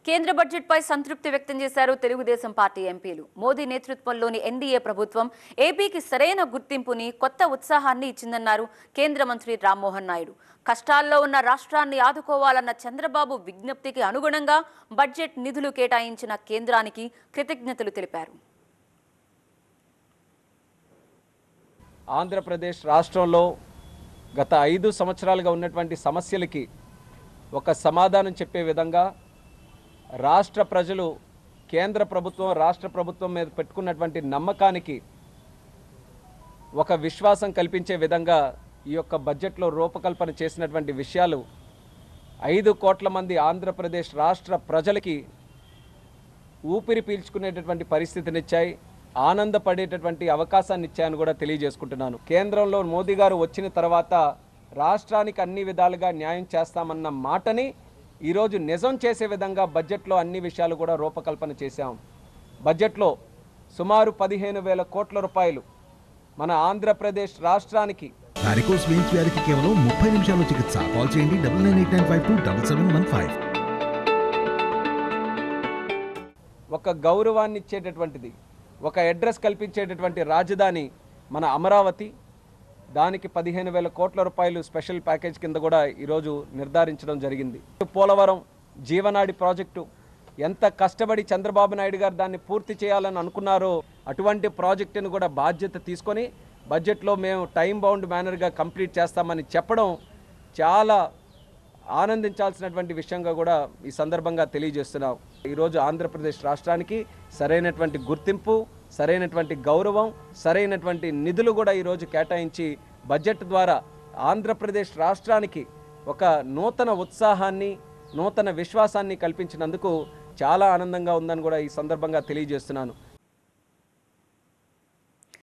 కేంద్ర బడ్జెట్పై సంతృప్తి వ్యక్తం చేశారు తెలుగుదేశం పార్టీ ఎంపీలు. మోదీ నేతృత్వంలోని ఎన్డీఏ ప్రభుత్వం ఏపీకి సరైన గుర్తింపుని, కొత్త ఉత్సాహాన్ని ఇచ్చిందన్నారు కేంద్ర మంత్రి రామ్మోహన్ నాయుడు. కష్టాల్లో ఉన్న రాష్ట్రాన్ని ఆదుకోవాలన్న చంద్రబాబు విజ్ఞప్తికి అనుగుణంగా బడ్జెట్ నిధులు కేటాయించిన కేంద్రానికి కృతజ్ఞతలు తెలిపారు. ఆంధ్రప్రదేశ్ రాష్ట్రంలో గత 5 సంవత్సరాలుగా ఉన్నటువంటి సమస్యలకి ఒక సమాధానం చెప్పే విధంగా రాష్ట్ర ప్రజలు కేంద్ర ప్రభుత్వం రాష్ట్ర ప్రభుత్వం మీద పెట్టుకున్నటువంటి నమ్మకానికి ఒక విశ్వాసం కల్పించే విధంగా ఈ యొక్క బడ్జెట్లో రూపకల్పన చేసినటువంటి విషయాలు 5 కోట్ల మంది ఆంధ్రప్రదేశ్ రాష్ట్ర ప్రజలకి ఊపిరి పీల్చుకునేటటువంటి పరిస్థితినిచ్చాయి, ఆనందపడేటటువంటి అవకాశాన్ని ఇచ్చాయని కూడా తెలియజేసుకుంటున్నాను. కేంద్రంలో మోదీ గారు వచ్చిన తర్వాత రాష్ట్రానికి అన్ని విధాలుగా న్యాయం చేస్తామన్న మాటని ఈరోజు నిజం చేసే విధంగా బడ్జెట్లో అన్ని విషయాలు కూడా రూపకల్పన చేశాం. బడ్జెట్లో సుమారు 15,000 కోట్ల రూపాయలు మన ఆంధ్రప్రదేశ్ రాష్ట్రానికి వారికోస్ వెయిన్స్ వ్యాధికి కేవలం 30 నిమిషాల్లో చికిత్స. కాల్ చేయండి 9989527715. ఒక గౌరవాన్ని ఇచ్చేటటువంటిది, ఒక అడ్రస్ కల్పించేటటువంటి రాజధాని మన అమరావతి. దానికి 15,000 కోట్ల రూపాయలు స్పెషల్ ప్యాకేజ్ కింద కూడా ఈరోజు నిర్ధారించడం జరిగింది. పోలవరం జీవనాడి ప్రాజెక్టు ఎంత కష్టపడి చంద్రబాబు నాయుడు గారు దాన్ని పూర్తి చేయాలని అనుకున్నారో అటువంటి ప్రాజెక్టును కూడా బాధ్యత తీసుకొని బడ్జెట్లో మేము టైం బౌండ్ మేనర్గా కంప్లీట్ చేస్తామని చెప్పడం చాలా ఆనందించాల్సినటువంటి విషయంగా కూడా ఈ సందర్భంగా తెలియజేస్తున్నాం. ఈరోజు ఆంధ్రప్రదేశ్ రాష్ట్రానికి సరైనటువంటి గుర్తింపు, సరైనటువంటి గౌరవం, సరైనటువంటి నిధులు కూడా ఈరోజు కేటాయించి బడ్జెట్ ద్వారా ఆంధ్రప్రదేశ్ రాష్ట్రానికి ఒక నూతన ఉత్సాహాన్ని, నూతన విశ్వాసాన్ని కల్పించినందుకు చాలా ఆనందంగా ఉందని కూడా ఈ సందర్భంగా తెలియజేస్తున్నాను.